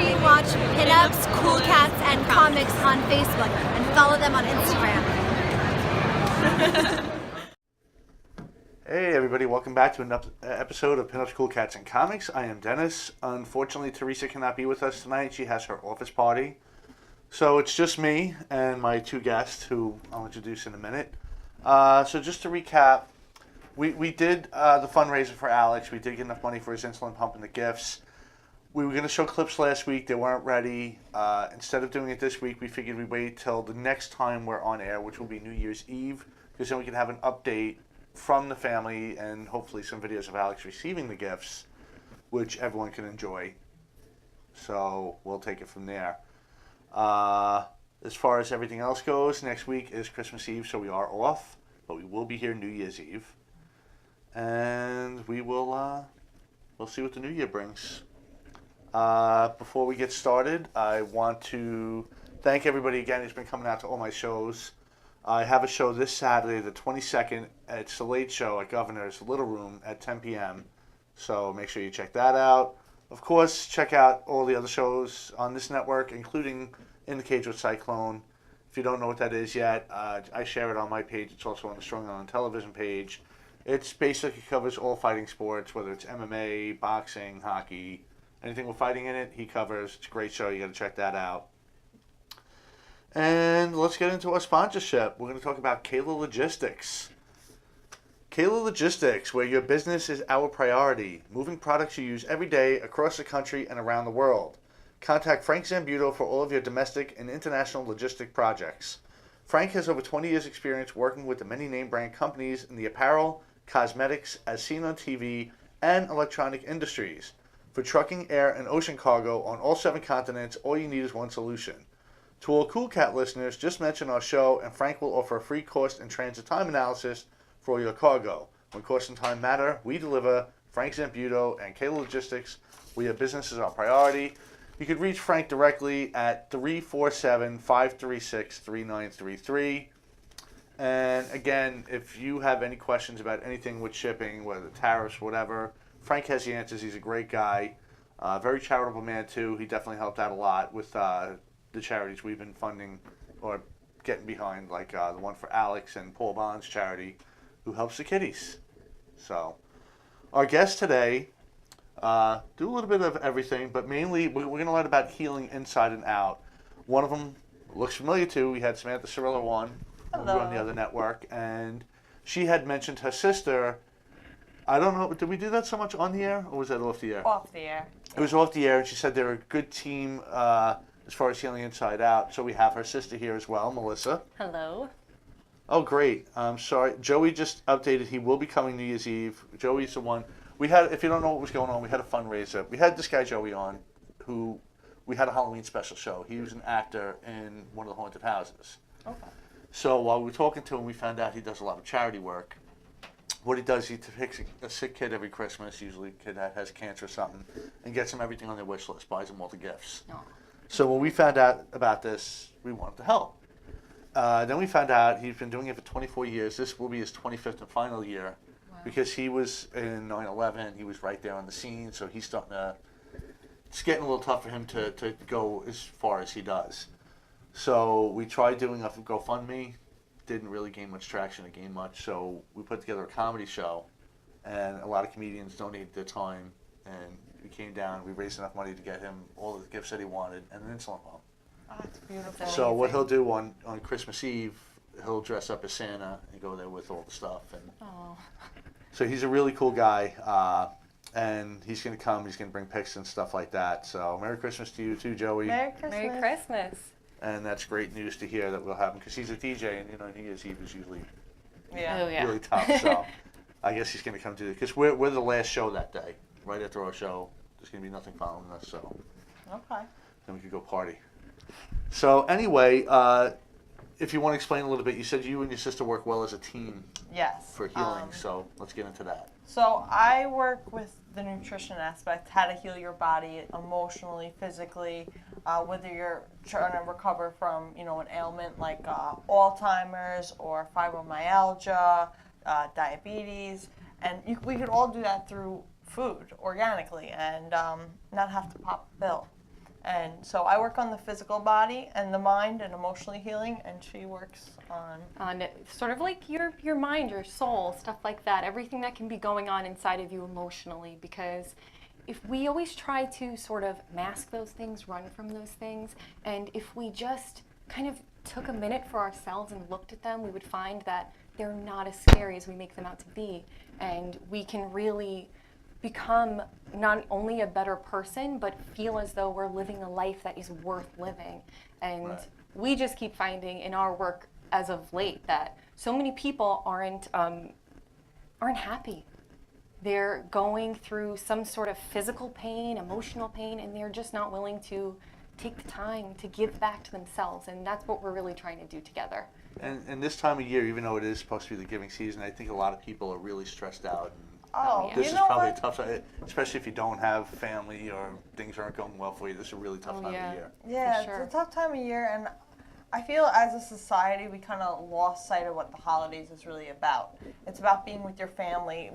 you watch Pinups, Cool Cats, and Comics on Facebook and follow them on Instagram. Hey everybody, welcome back to another episode of Pinups, Cool Cats, and Comics. I am Dennis. Unfortunately, Teresa cannot be with us tonight. She has her office party. So it's just me and my two guests, who I'll introduce in a minute. So just to recap, we did the fundraiser for Alex. We did get enough money for his insulin pump and the gifts. We were going to show clips last week. They weren't ready. Instead of doing it this week, we figured we'd wait till the next time we're on air, which will be New Year's Eve, because then we can have an update from the family and hopefully some videos of Alex receiving the gifts, which everyone can enjoy. So we'll take it from there. As far as everything else goes, next week is Christmas Eve, so we are off, but we will be here New Year's Eve. And we will we'll see what the new year brings. Before we get started, I want to thank everybody again who's been coming out to all my shows. I have a show this Saturday, the 22nd. It's the Late Show at Governor's Little Room at 10 p.m. So make sure you check that out. Of course, check out all the other shows on this network, including In the Cage with Cyclone. If you don't know what that is yet, I share it on my page. It's also on the Strong Island Television page. It's basically covers all fighting sports, whether it's MMA, boxing, hockey, anything with fighting in it, he covers. It's a great show. You got to check that out. And let's get into our sponsorship. We're going to talk about Kayla Logistics. Kayla Logistics, where your business is our priority. Moving products you use every day across the country and around the world. Contact Frank Zambuto for all of your domestic and international logistic projects. Frank has over 20 years experience working with the many name brand companies in the apparel, cosmetics, as seen on TV, and electronic industries. For trucking, air, and ocean cargo on all 7 continents, all you need is one solution. To all Cool Cat listeners, just mention our show and Frank will offer a free cost and transit time analysis for all your cargo. When cost and time matter, we deliver. Frank Zambuto and Kayla Logistics, where your business is our priority. You could reach Frank directly at 347-536-3933. And again, if you have any questions about anything with shipping, whether tariffs, whatever, Frank has the answers. He's a great guy. Very charitable man, too. He definitely helped out a lot with the charities we've been funding or getting behind, like the one for Alex and Paul Bond's charity, who helps the kiddies. So, our guests today do a little bit of everything, but mainly we're going to learn about healing inside and out. One of them looks familiar, too. We had Samantha Cirillo on. Hello. We were on the other network, and she had mentioned her sister. I don't know, did we do that so much on the air, or was that off the air? Off the air. It was off the air, and she said they're a good team as far as healing inside out. So we have her sister here as well, Melissa. Hello. Oh, great. I'm sorry. Joey just updated. He will be coming New Year's Eve. Joey's the one. We had, if you don't know what was going on, we had a fundraiser. We had this guy, Joey, on, who we had a Halloween special show. He was an actor in one of the haunted houses. Okay. So while we were talking to him, we found out he does a lot of charity work. What he does, he takes a sick kid every Christmas, usually a kid that has cancer or something, and gets them everything on their wish list, buys them all the gifts. Oh. So when we found out about this, we wanted to help. Then we found out he's been doing it for 24 years. This will be his 25th and final year. Wow. Because he was in 9/11. He was right there on the scene, so he's starting to, it's getting a little tough for him to go as far as he does. So we tried doing a GoFundMe. Didn't really gain much traction or gain much, so we put together a comedy show, and a lot of comedians donated their time, and we came down, we raised enough money to get him all the gifts that he wanted, and an insulin pump. Oh, that's beautiful. So what he'll do on Christmas Eve, he'll dress up as Santa and go there with all the stuff, and Oh. so he's a really cool guy, and he's going to come, he's going to bring pics and stuff like that, so Merry Christmas to you too, Joey. Merry Christmas. Merry Christmas. And that's great news to hear that we'll have him, because he's a DJ, and New Year's Eve is usually Yeah. Oh, yeah. really tough. So I guess he's going to come to it, because we're the last show that day. Right after our show, there's going to be nothing following us, so Okay. then we could go party. So anyway, if you want to explain a little bit, you said you and your sister work well as a team Yes. for healing, so let's get into that. So I work with the nutrition aspect, how to heal your body emotionally, physically, whether you're trying to recover from, an ailment like Alzheimer's or fibromyalgia, diabetes, and we could all do that through food organically and not have to pop a pill. And so I work on the physical body and the mind and emotionally healing, and she works on sort of like your mind, your soul, stuff like that, everything that can be going on inside of you emotionally. Because if we always try to sort of mask those things, run from those things, and if we just kind of took a minute for ourselves and looked at them, we would find that they're not as scary as we make them out to be. And we can really become not only a better person, but feel as though we're living a life that is worth living. And Right. we just keep finding in our work as of late that so many people aren't happy. They're going through some sort of physical pain, emotional pain, and they're just not willing to take the time to give back to themselves. And that's what we're really trying to do together. And this time of year, even though it is supposed to be the giving season, I think a lot of people are really stressed out. And Oh, yeah. this you is know probably what? a tough time, especially if you don't have family or things aren't going well for you. This is a really tough time yeah. of year. Yeah, sure. it's a tough time of year, and I feel as a society we kind of lost sight of what the holidays is really about. It's about being with your family,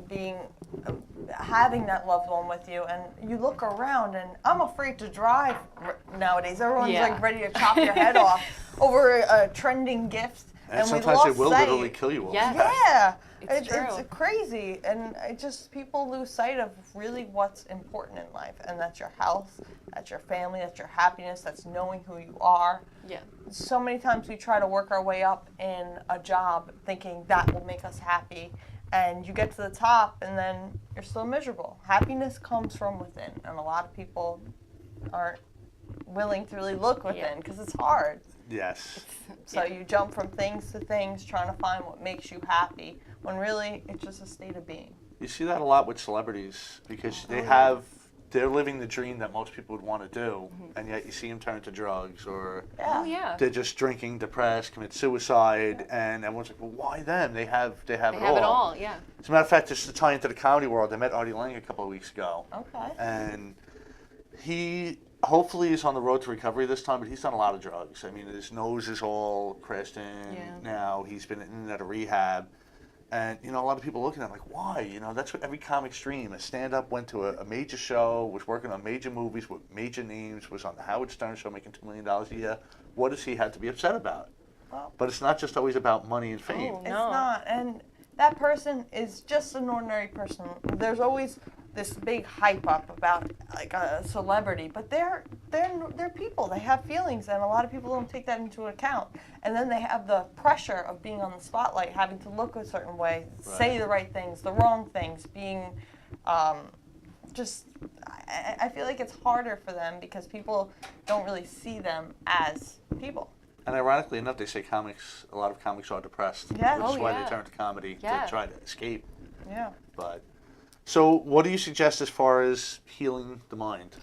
having that loved one with you, and you look around, and I'm afraid to drive nowadays. Everyone's Yeah. like ready to chop your head off over a trending gift, And we sometimes they lost will sight. literally kill you over Yes. that. Yeah, It's true. it's crazy, and it just people lose sight of really what's important in life, and that's your health, that's your family, that's your happiness, that's knowing who you are. Yeah. So many times we try to work our way up in a job thinking that will make us happy, and you get to the top and then you're still miserable. Happiness comes from within, and a lot of people aren't willing to really look within because it's hard. Yes. So you jump from things to things trying to find what makes you happy when really it's just a state of being. You see that a lot with celebrities because they're living the dream that most people would want to do, and yet you see them turn to drugs or Oh yeah. they're just drinking, depressed, commit suicide, and everyone's like, well, why them? They have They have it all. Yeah. As a matter of fact, just to tie into the comedy world, I met Artie Lang a couple of weeks ago, Okay. and he hopefully is on the road to recovery this time, but he's done a lot of drugs. I mean, his nose is all crashed in Yeah. now. He's been in and out of rehab. And, a lot of people looking at him like, why? That's what every comic's dream. A stand-up went to a major show, was working on major movies with major names, was on the Howard Stern show making $2 million a year. What does he have to be upset about? Well, But it's not just always about money and fame. Oh, it's no. not. And that person is just an ordinary person. There's always this big hype up about like a celebrity, but they're people. They have feelings, and a lot of people don't take that into account. And then they have the pressure of being on the spotlight, having to look a certain way, say the right things, the wrong things, being I feel like it's harder for them because people don't really see them as people. And ironically enough, they say a lot of comics are depressed, Yeah. which is Oh, why yeah. they turn to comedy Yeah. to try to escape. Yeah. But so, what do you suggest as far as healing the mind?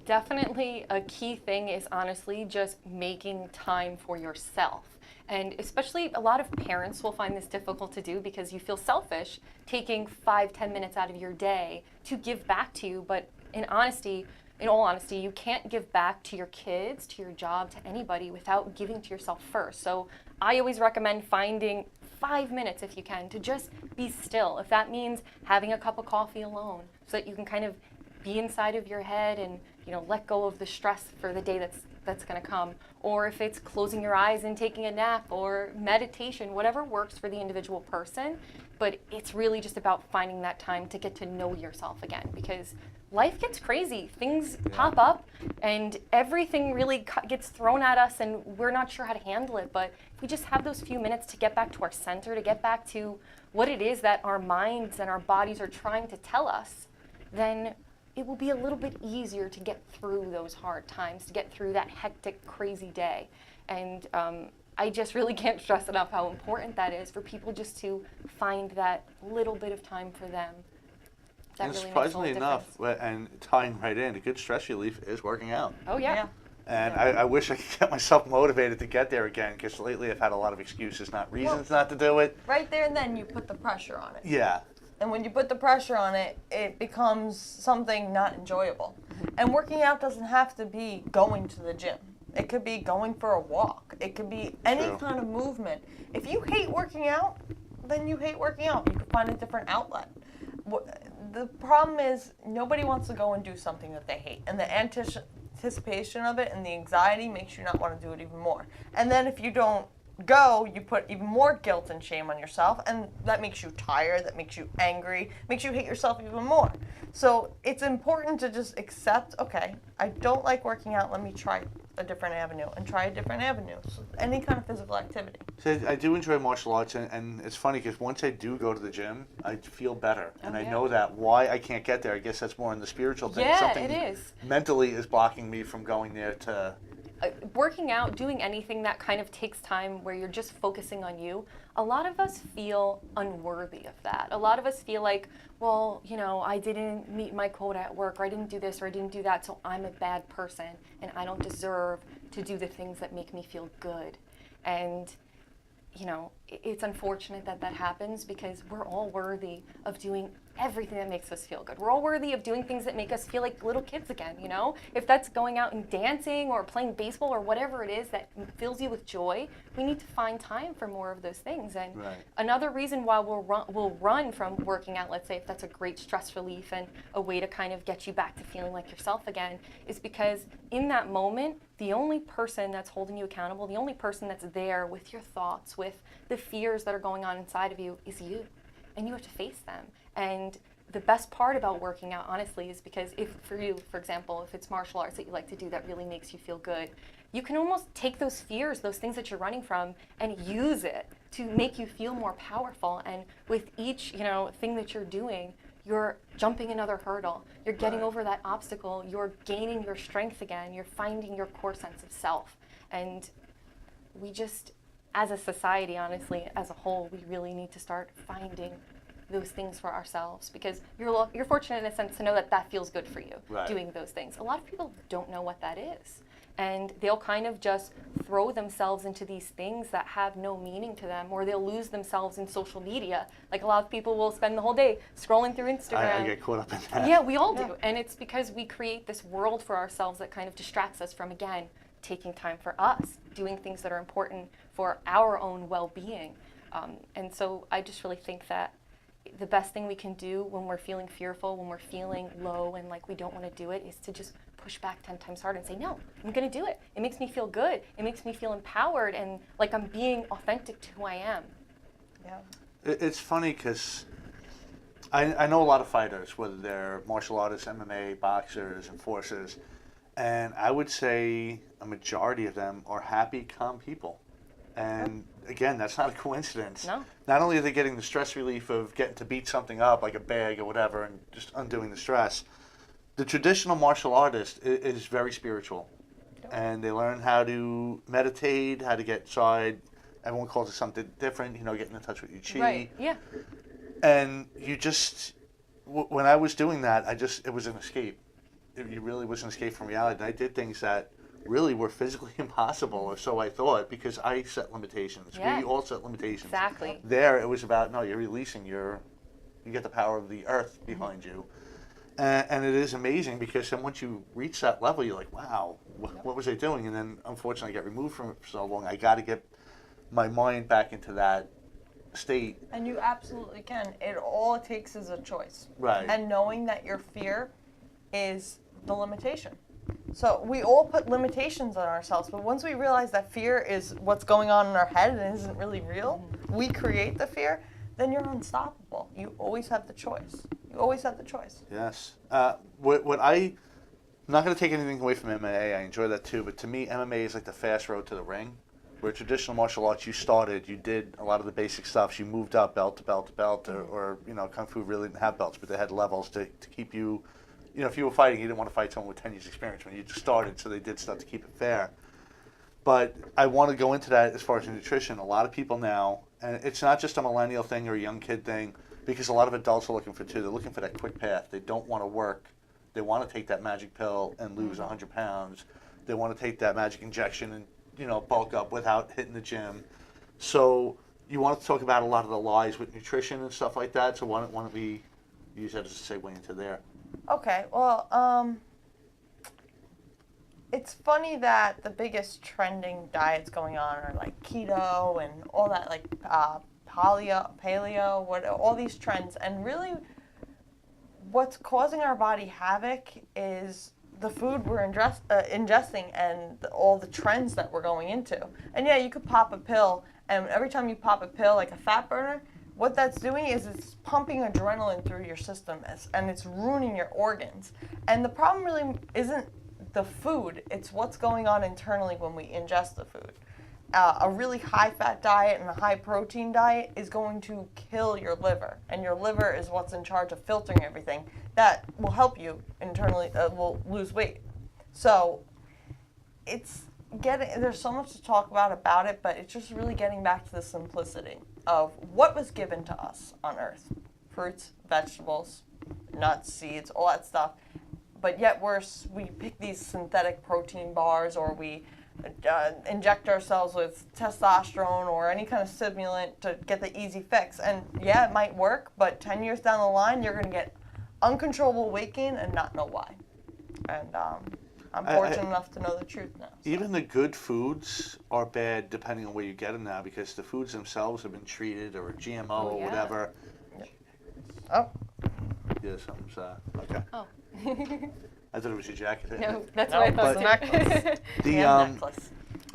Definitely a key thing is honestly just making time for yourself. And especially a lot of parents will find this difficult to do because you feel selfish taking 5-10 minutes out of your day to give back to you. But in all honesty, you can't give back to your kids, to your job, to anybody without giving to yourself first. So I always recommend finding 5 minutes if you can to just be still. If that means having a cup of coffee alone so that you can kind of be inside of your head and let go of the stress for the day that's going to come, or if it's closing your eyes and taking a nap or meditation, whatever works for the individual person. But it's really just about finding that time to get to know yourself again, because life gets crazy. Things pop up and everything really gets thrown at us and we're not sure how to handle it. But if we just have those few minutes to get back to our center, to get back to what it is that our minds and our bodies are trying to tell us, then it will be a little bit easier to get through those hard times, to get through that hectic, crazy day. And I just really can't stress enough how important that is for people just to find that little bit of time for them. That And really surprisingly makes all the enough, and tying right in, a good stress relief is working out. Oh, yeah. Yeah. And I wish I could get myself motivated to get there again, because lately I've had a lot of excuses, not reasons not to do it. Right there and then you put the pressure on it. Yeah. And when you put the pressure on it, it becomes something not enjoyable. And working out doesn't have to be going to the gym. It could be going for a walk. It could be any True. kind of movement. If you hate working out, then you hate working out. You can find a different outlet. The problem is nobody wants to go and do something that they hate. And the anticipation of it and the anxiety makes you not want to do it even more. And then if you don't go, you put even more guilt and shame on yourself, and that makes you tired, that makes you angry, makes you hate yourself even more. So it's important to just accept, okay, I don't like working out, let me try a different avenue and try a different avenue. So any kind of physical activity. So I do enjoy martial arts, and it's funny because once I do go to the gym, I feel better, and I yeah. know that. Why I can't get there, I guess that's more in the spiritual thing. Yeah, Something it is. mentally is blocking me from going there to. Working out, doing anything that kind of takes time where you're just focusing on you, a lot of us feel unworthy of that. A lot of us feel like, well, you know, I didn't meet my quota at work, or I didn't do this, or I didn't do that, so I'm a bad person, and I don't deserve to do the things that make me feel good. And, you know, it's unfortunate that that happens because we're all worthy of doing everything that makes us feel good. We're all worthy of doing things that make us feel like little kids again, you know? If that's going out and dancing or playing baseball or whatever it is that fills you with joy, we need to find time for more of those things. And Right. another reason why we'll run from working out, let's say if that's a great stress relief and a way to kind of get you back to feeling like yourself again, is because in that moment, the only person that's holding you accountable, the only person that's there with your thoughts, with the fears that are going on inside of you is you. And you have to face them. And the best part about working out, honestly, is because if for you, for example, if it's martial arts that you like to do that really makes you feel good, you can almost take those fears, those things that you're running from, and use it to make you feel more powerful. And with each, you know, thing that you're doing, you're jumping another hurdle. You're getting Right. over that obstacle. You're gaining your strength again. You're finding your core sense of self. And we just, as a society, honestly, as a whole, we really need to start finding those things for ourselves, because you're fortunate in a sense to know that that feels good for you, Right. doing those things. A lot of people don't know what that is, and they'll kind of just throw themselves into these things that have no meaning to them, or they'll lose themselves in social media. Like a lot of people will spend the whole day scrolling through Instagram. I get caught up in that. Yeah, we all do. Yeah. And it's because we create this world for ourselves that kind of distracts us from, again, taking time for us, doing things that are important for our own well-being. And so I just really think that the best thing we can do when we're feeling fearful, when we're feeling low and like we don't want to do it, is to just push back 10 times harder and say, no, I'm going to do it. It makes me feel good. It makes me feel empowered and like I'm being authentic to who I am. Yeah. It's funny because I know a lot of fighters, whether they're martial artists, MMA, boxers, enforcers, and I would say a majority of them are happy, calm people. And again, that's not a coincidence. No. Not only are they getting the stress relief of getting to beat something up, like a bag or whatever, and just undoing the stress, the traditional martial artist is very spiritual. And they learn how to meditate, how to get inside. Everyone calls it something different, you know, getting in touch with your chi. Right. Yeah. And you just, when I was doing that, it was an escape. It really was an escape from reality. And I did things that really were physically impossible, or so I thought, because I set limitations. Yeah. We all set limitations. Exactly. There, it was about, no, you're releasing you get the power of the earth behind you. And it is amazing because then once you reach that level, you're like, wow, what was I doing? And then, unfortunately, I got removed from it for so long. I got to get my mind back into that state. And you absolutely can. All it takes is a choice. Right. And knowing that your fear is the limitation. So we all put limitations on ourselves, but once we realize that fear is what's going on in our head and isn't really real, we create the fear, then you're unstoppable. You always have the choice. You always have the choice. Yes. I'm not going to take anything away from MMA. I enjoy that too. But to me, MMA is like the fast road to the ring. Where traditional martial arts, you did a lot of the basic stuff. You moved up belt to belt to belt, or you know, Kung Fu really didn't have belts, but they had levels to keep you. You know, if you were fighting, you didn't want to fight someone with 10 years experience when you just started, so they did stuff to keep it fair. But I want to go into that as far as nutrition. A lot of people now, and it's not just a millennial thing or a young kid thing, because a lot of adults are looking for too. They're looking for that quick path. They don't want to work. They want to take that magic pill and lose 100 pounds. They want to take that magic injection and, you know, bulk up without hitting the gym. So you want to talk about a lot of the lies with nutrition and stuff like that. So why don't we use that as a segue into there? Okay, well, it's funny that the biggest trending diets going on are like keto and all that, like paleo, all these trends. And really, what's causing our body havoc is the food we're ingesting and all the trends that we're going into. And yeah, you could pop a pill, and every time you pop a pill, like a fat burner, what that's doing is it's pumping adrenaline through your system, and it's ruining your organs. And the problem really isn't the food, it's what's going on internally when we ingest the food. A really high-fat diet and a high-protein diet is going to kill your liver, and your liver is what's in charge of filtering everything. That will help you internally, will lose weight. So there's so much to talk about it, but it's just really getting back to the simplicity of what was given to us on Earth. Fruits, vegetables, nuts, seeds, all that stuff. But yet we pick these synthetic protein bars, or we inject ourselves with testosterone or any kind of stimulant to get the easy fix. And yeah, it might work, but 10 years down the line, you're going to get uncontrollable weight gain and not know why. And I'm fortunate enough to know the truth now. So. Even the good foods are bad depending on where you get them now, because the foods themselves have been treated or GMO or whatever. Oh. Yeah, something's okay. Oh. I thought it was your jacket. No, that's what I thought. Necklace. The Necklace.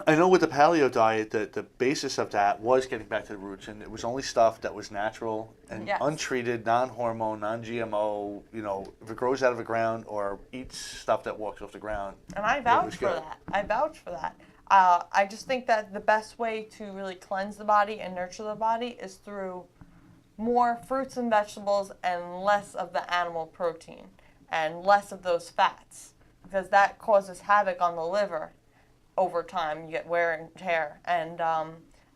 I know with the paleo diet, the basis of that was getting back to the roots, and it was only stuff that was natural and untreated, non-hormone, non-GMO. You know, if it grows out of the ground or eats stuff that walks off the ground. And I vouch for that. I vouch for that. I just think that the best way to really cleanse the body and nurture the body is through more fruits and vegetables and less of the animal protein and less of those fats, because that causes havoc on the liver over time. You get wear and tear. And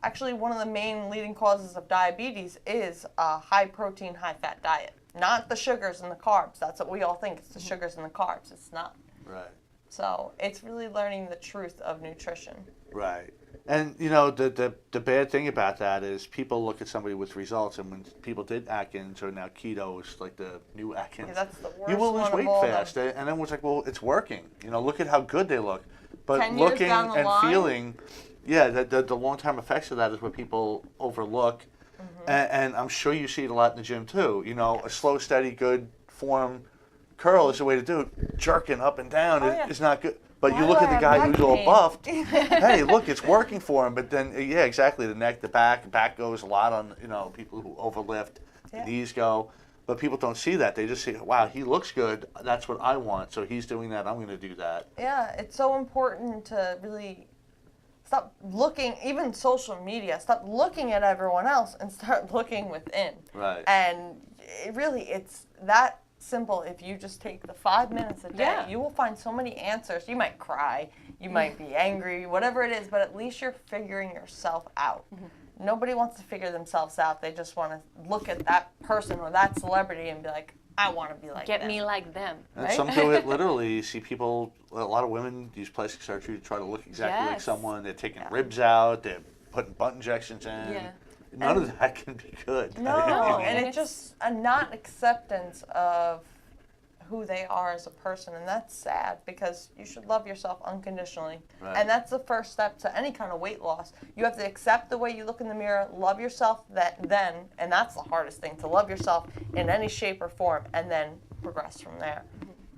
actually, one of the main leading causes of diabetes is a high protein, high fat diet. Not the sugars and the carbs. That's what we all think. It's the sugars and the carbs. It's not. Right. So it's really learning the truth of nutrition. Right. And, you know, the bad thing about that is people look at somebody with results, and when people did Atkins or now keto is like the new Atkins, Yeah, that's the worst you will lose one of weight all fast. And then it's like, well, it's working. You know, look at how good they look. But 10 years looking down the and line- feeling, yeah, the long-term effects of that is what people overlook. And I'm sure you see it a lot in the gym too. You know, a slow, steady, good form curl is the way to do it. Jerking up and down is not good. But Why you look do at I the have guy back who's all pain? buffed. Hey, look, it's working for him. But then, yeah, exactly. The neck, the back goes a lot on, you know, people who overlift. Yeah. The knees go. But people don't see that. They just say, wow, he looks good. That's what I want. So he's doing that. I'm going to do that. Yeah, it's so important to really stop looking, even social media, stop looking at everyone else and start looking within. Right. And it's that simple. If you just take the 5 minutes a day, Yeah. you will find so many answers. You might cry, you might be angry, whatever it is, but at least you're figuring yourself out. Nobody wants to figure themselves out. They just want to look at that person or that celebrity and be like, I want to be like Get them. me like them. And Right? some do it literally. You see people, a lot of women use plastic surgery to try to look exactly like Yes. someone. They're taking ribs out. They're putting butt injections in. Yeah. None of that can be good. No, and And it's just a not acceptance of who they are as a person, and that's sad because you should love yourself unconditionally. Right. And that's the first step to any kind of weight loss. You have to accept the way you look in the mirror, love yourself then, and that's the hardest thing, to love yourself in any shape or form, and then progress from there.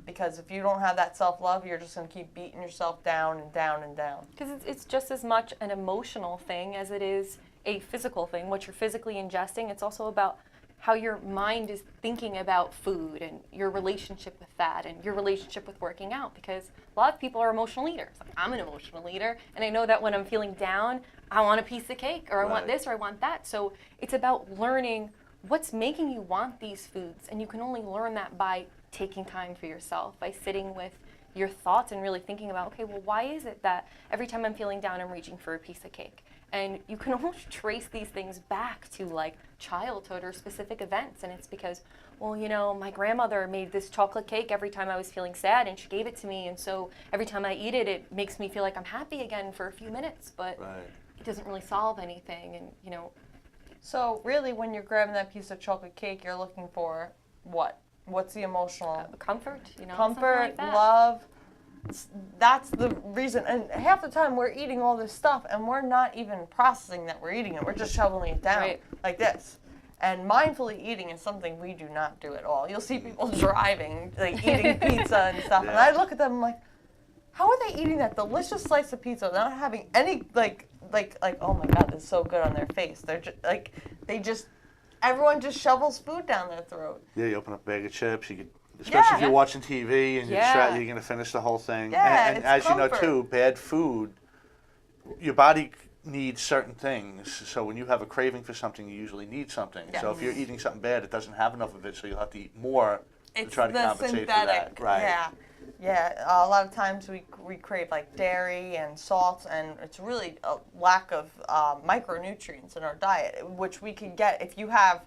Because if you don't have that self-love, you're just going to keep beating yourself down and down and down. Because it's just as much an emotional thing as it is a physical thing. What you're physically ingesting, it's also about how your mind is thinking about food and your relationship with that and your relationship with working out. Because a lot of people are emotional eaters. Like, I'm an emotional eater, and I know that when I'm feeling down, I want a piece of cake, or I want Right. this, or I want that. So it's about learning what's making you want these foods, and you can only learn that by taking time for yourself, by sitting with your thoughts and really thinking about, okay, well, why is it that every time I'm feeling down, I'm reaching for a piece of cake? And you can almost trace these things back to like childhood or specific events. And it's because, well, you know, my grandmother made this chocolate cake every time I was feeling sad, and she gave it to me. And so every time I eat it, it makes me feel like I'm happy again for a few minutes, but Right. it doesn't really solve anything. And, you know, So really, when you're grabbing that piece of chocolate cake, you're looking for what? What's the emotional? comfort, you know, something Comfort, like that. love. That's the reason. And half the time we're eating all this stuff and we're not even processing that we're eating it. We're just shoveling it down Right. like this. And mindfully eating is something we do not do at all. You'll see people driving, like eating pizza and stuff, and I look at them like, how are they eating that delicious slice of pizza without having any like oh my god, this is so good on their face? They're just everyone just shovels food down their throat. Yeah, you open up a bag of chips. You could, especially if you're watching TV and Yeah. you're gonna finish the whole thing. Yeah, and it's as you know comfort. too, bad food, your body needs certain things. So when you have a craving for something, you usually need something. So if you're eating something bad, it doesn't have enough of it, so you'll have to eat more to It's try to the compensate synthetic, for that. Right. yeah. Yeah, a lot of times we crave like dairy and salt, and it's really a lack of micronutrients in our diet, which we can get if you have,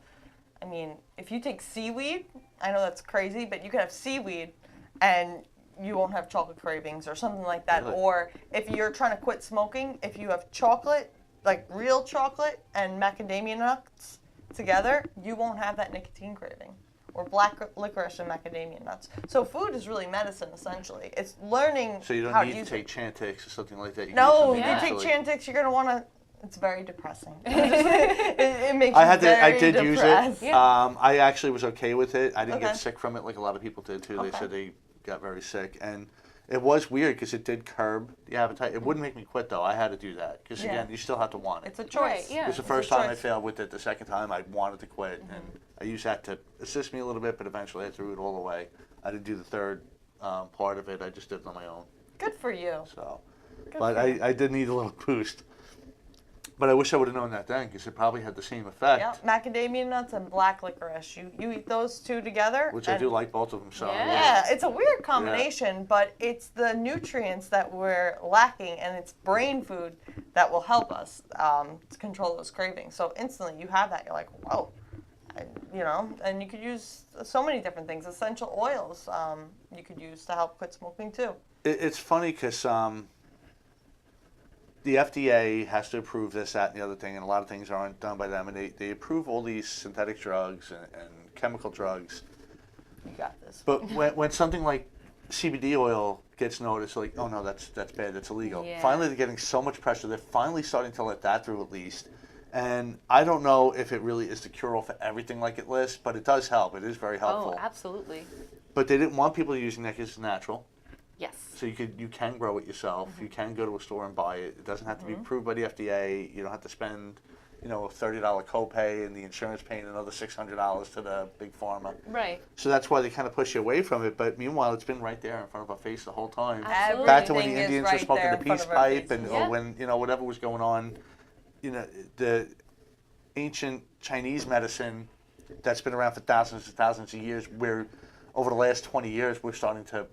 I mean, if you take seaweed, I know that's crazy, but you can have seaweed and you won't have chocolate cravings or something like that. Really? Or if you're trying to quit smoking, if you have chocolate, like real chocolate and macadamia nuts together, you won't have that nicotine craving. Or black licorice and macadamia nuts. So food is really medicine, essentially. It's learning So you how don't to need to use take it. Chantix or something like that. You No, need you something take naturally. Chantix, you're gonna wanna. It's very depressing. it makes I you had to. very I did depressed. use it. I actually was okay with it. I didn't Okay. get sick from it like a lot of people did too. They Okay. said they got very sick, and it was weird because it did curb the appetite. It wouldn't make me quit though. I had to do that because Yeah. again, you still have to want it. It's a choice. Right, yeah. It was the It's first a time I choice. failed with it. The second time I wanted to quit, and I used that to assist me a little bit, but eventually I threw it all away. I didn't do the third part of it. I just did it on my own. Good for you. So, Good but for you. I did need a little boost. But I wish I would have known that then because it probably had the same effect. Yeah, macadamia nuts and black licorice. You eat those two together. Which I and- do like both of them. So Yeah, it's a weird combination, but it's the nutrients that we're lacking, and it's brain food that will help us to control those cravings. So instantly, you have that, you're like, whoa, and you could use so many different things. Essential oils you could use to help quit smoking too. It's funny because the FDA has to approve this, that, and the other thing, and a lot of things aren't done by them. And they approve all these synthetic drugs and chemical drugs. You got this. But when something like CBD oil gets noticed, like, oh no, that's bad, that's illegal. Yeah. Finally, they're getting so much pressure. They're finally starting to let that through at least. And I don't know if it really is the cure-all for everything like it lists, but it does help. It is very helpful. Oh, absolutely. But they didn't want people using that because it's natural. Yes. So you can grow it yourself. You can go to a store and buy it. It doesn't have to be approved by the FDA. You don't have to spend, a $30 copay and the insurance paying another $600 to the big pharma. Right. So that's why they kind of push you away from it. But meanwhile, it's been right there in front of our face the whole time. Absolutely. Back to when Everything the is Indians were right smoking there the in front peace of our pipe, faces. or when whatever was going on. The ancient Chinese medicine that's been around for thousands and thousands of years. Where over the last 20 years, we're starting to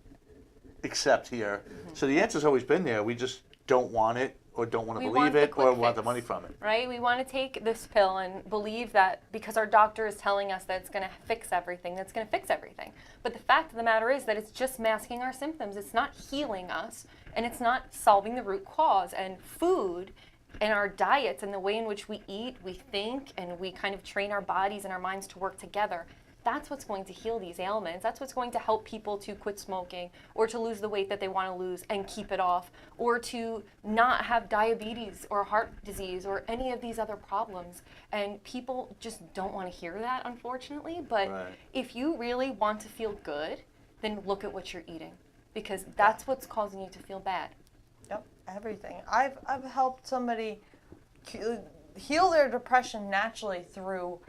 accept here. So the answer's always been there. We just don't want it, or don't want to We believe want the it, or quick want the fix. money from it. Right? We want to take this pill and believe that because our doctor is telling us that it's going to fix everything, that's going to fix everything. But the fact of the matter is that it's just masking our symptoms. It's not healing us, and it's not solving the root cause. And food and our diets and the way in which we eat, we think, and we kind of train our bodies and our minds to work together, that's what's going to heal these ailments. That's what's going to help people to quit smoking or to lose the weight that they want to lose and keep it off, or to not have diabetes or heart disease or any of these other problems. And people just don't want to hear that, unfortunately. But Right. if you really want to feel good, then look at what you're eating, because that's what's causing you to feel bad. Yep, everything. I've helped somebody heal their depression naturally through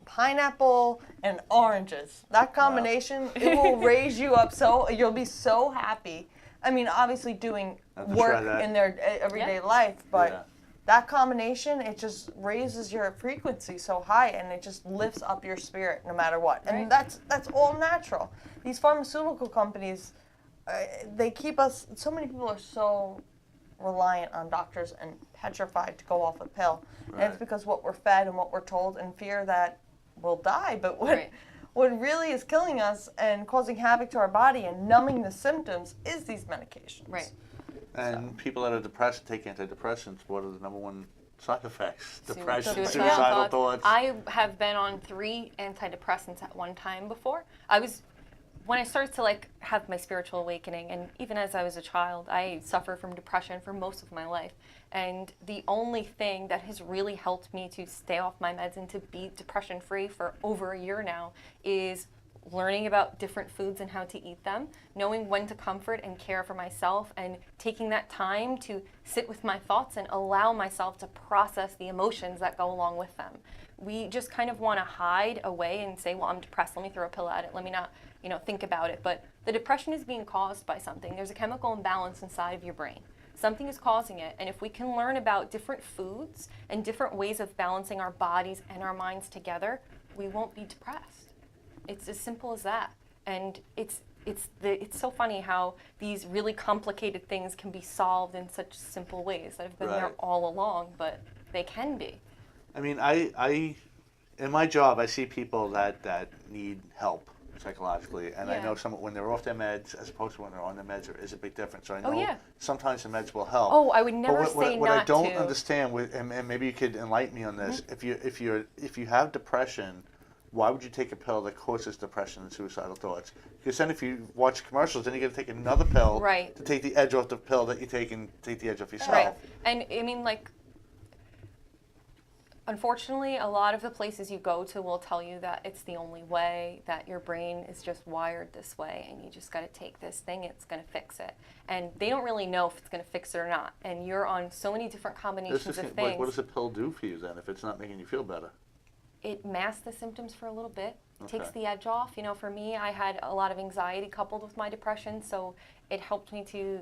pineapple and oranges. That combination, it will raise you up you'll be so happy. I mean, obviously doing Have to work try that. in their everyday Yeah. life, but Yeah. that combination, it just raises your frequency so high, and it just lifts up your spirit no matter what. And Right. that's all natural. These pharmaceutical companies, they keep us. So many people are so reliant on doctors and petrified to go off a pill. And it's Right. because what we're fed and what we're told, and fear that we'll die. But Right. what really is killing us and causing havoc to our body and numbing the symptoms is these medications. Right. And people that are depressed take antidepressants. What are the number one side effects? Depression, Suicidal suicidal thoughts. I have been on 3 antidepressants at one time before. I was when I started to like have my spiritual awakening, and even as I was a child, I suffered from depression for most of my life. And the only thing that has really helped me to stay off my meds and to be depression free for over a year now is learning about different foods and how to eat them, knowing when to comfort and care for myself, and taking that time to sit with my thoughts and allow myself to process the emotions that go along with them. We just kind of want to hide away and say, well, I'm depressed, let me throw a pill at it, let me not, think about it. But the depression is being caused by something. There's a chemical imbalance inside of your brain. Something is causing it, and if we can learn about different foods and different ways of balancing our bodies and our minds together, we won't be depressed. It's as simple as that. And it's so funny how these really complicated things can be solved in such simple ways that have been there Right. all along, but they can be. I mean, I in my job, I see people that need help psychologically, and I Yeah. know some when they're off their meds as opposed to when they're on their meds, there is a big difference. So I know Oh, yeah. sometimes the meds will help. Oh, I would never But what, say what I not don't to. understand, and maybe you could enlighten me on this, if you have depression, why would you take a pill that causes depression and suicidal thoughts? Because then if you watch commercials, then you got to take another pill Right. to take the edge off the pill that you take and take the edge off yourself. Right. And I mean, like, unfortunately, a lot of the places you go to will tell you that it's the only way, that your brain is just wired this way, and you just got to take this thing, it's going to fix it. And they don't really know if it's going to fix it or not. And you're on so many different combinations This is, of like, things. what does a pill do for you then if it's not making you feel better? It masks the symptoms for a little bit, takes Okay. the edge off. For me, I had a lot of anxiety coupled with my depression, so it helped me to,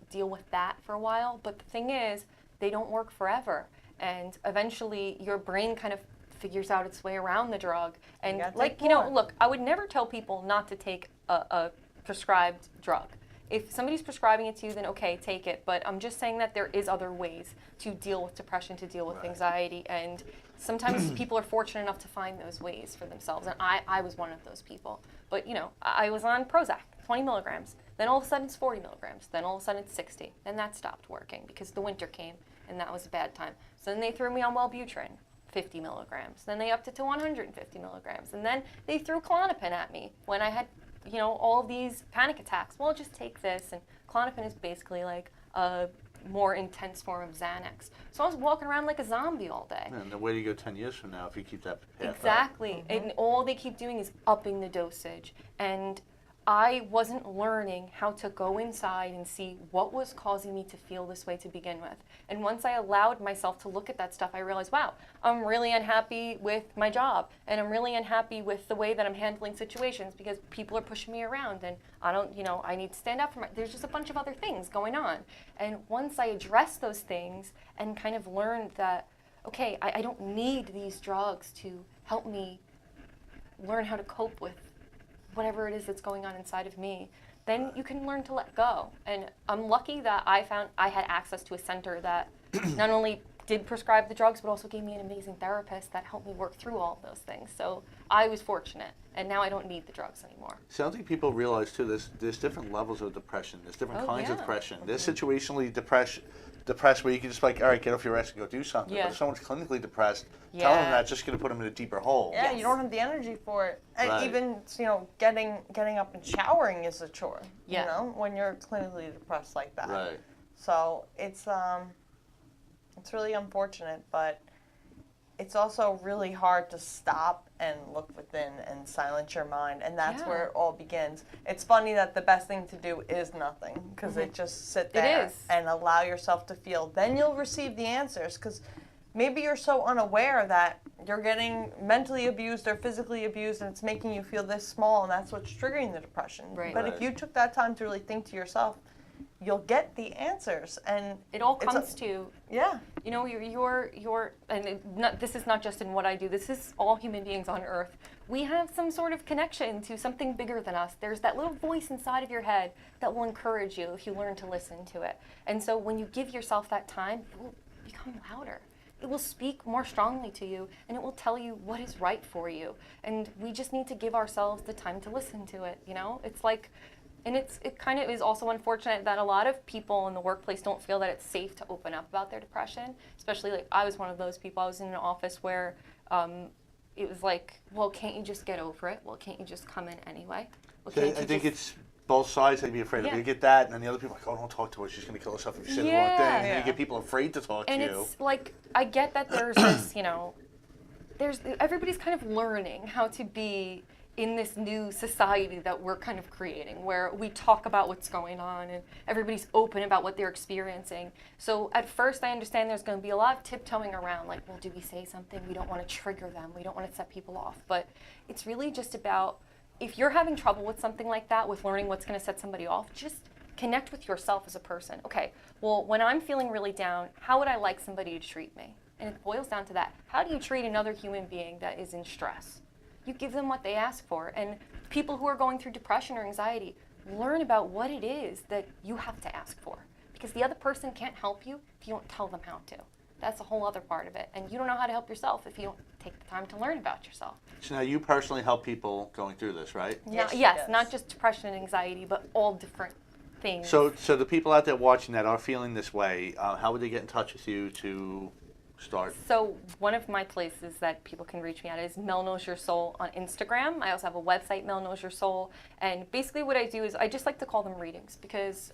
deal with that for a while. But the thing is, they don't work forever. And eventually, your brain kind of figures out its way around the drug. And gotta like, take more. look, I would never tell people not to take a prescribed drug. If somebody's prescribing it to you, then okay, take it. But I'm just saying that there is other ways to deal with depression, to deal with Right. anxiety, and sometimes people are fortunate enough to find those ways for themselves. And I was one of those people. But I was on Prozac, 20 milligrams. Then all of a sudden it's 40 milligrams. Then all of a sudden it's 60. Then that stopped working because the winter came, and that was a bad time. So then they threw me on Wellbutrin, 50 milligrams. Then they upped it to 150 milligrams. And then they threw Klonopin at me when I had all of these panic attacks. Well, just take this. And Klonopin is basically like a more intense form of Xanax. So I was walking around like a zombie all day. And then where do you go 10 years from now if you keep that path up? Exactly. And all they keep doing is upping the dosage. And I wasn't learning how to go inside and see what was causing me to feel this way to begin with. And once I allowed myself to look at that stuff, I realized, wow, I'm really unhappy with my job. And I'm really unhappy with the way that I'm handling situations because people are pushing me around and I don't, I need to stand up for there's just a bunch of other things going on. And once I addressed those things and kind of learned that, okay, I don't need these drugs to help me learn how to cope with whatever it is that's going on inside of me, then you can learn to let go. And I'm lucky that I had access to a center that not only did prescribe the drugs, but also gave me an amazing therapist that helped me work through all of those things. So I was fortunate, and now I don't need the drugs anymore. See, I don't think people realize too. There's different levels of depression. There's different kinds of yeah. depression. There's situationally depressed where you can just like, all right, get off your ass and go do something. Yeah. But if someone's clinically depressed, telling them Yeah. that's just going to put them in a deeper hole. Yeah, Yes. you don't have the energy for it. And Right. even getting up and showering is a chore. Yeah. When you're clinically depressed like that. Right. So it's really unfortunate, but it's also really hard to stop and look within and silence your mind, and that's Yeah. where it all begins. It's funny that the best thing to do is nothing, because it just sit there is. and allow yourself to feel. Then you'll receive the answers, because maybe you're so unaware that you're getting mentally abused or physically abused, and it's making you feel this small, and that's what's triggering the depression. Right. But Right. if you took that time to really think to yourself, you'll get the answers, and It all it's a- comes to yeah. this is not just in what I do, this is all human beings on earth. We have some sort of connection to something bigger than us. There's that little voice inside of your head that will encourage you if you learn to listen to it. And so when you give yourself that time, it will become louder. It will speak more strongly to you, and it will tell you what is right for you. And we just need to give ourselves the time to listen to it, It's like, and it kind of is also unfortunate that a lot of people in the workplace don't feel that it's safe to open up about their depression. Especially, like, I was one of those people. I was in an office where it was like, well, can't you just get over it? Well, can't you just come in anyway? Well, So can't I you think just- it's both sides. I'd be afraid of. Yeah. You get that, and then the other people are like, oh, don't talk to her. She's going to kill herself if you say the wrong thing. Yeah. And then Yeah. you get people afraid to talk and to you. it's like, I get that there's this, everybody's kind of learning how to be in this new society that we're kind of creating, where we talk about what's going on and everybody's open about what they're experiencing. So at first I understand there's going to be a lot of tiptoeing around, like, well, do we say something? We don't want to trigger them. We don't want to set people off. But it's really just about, if you're having trouble with something like that, with learning what's going to set somebody off, just connect with yourself as a person. Okay, well, when I'm feeling really down, how would I like somebody to treat me? And it boils down to that. How do you treat another human being that is in stress? You give them what they ask for. And people who are going through depression or anxiety, learn about what it is that you have to ask for. Because the other person can't help you if you don't tell them how to. That's a whole other part of it. And you don't know how to help yourself if you don't take the time to learn about yourself. So now you personally help people going through this, right? Yes, she Yes, does. not just depression and anxiety, but all different things. So the people out there watching that are feeling this way, how would they get in touch with you to start? So one of my places that people can reach me at is Mel Knows Your Soul on Instagram. I also have a website, Mel Knows Your Soul. And basically what I do is I just like to call them readings because,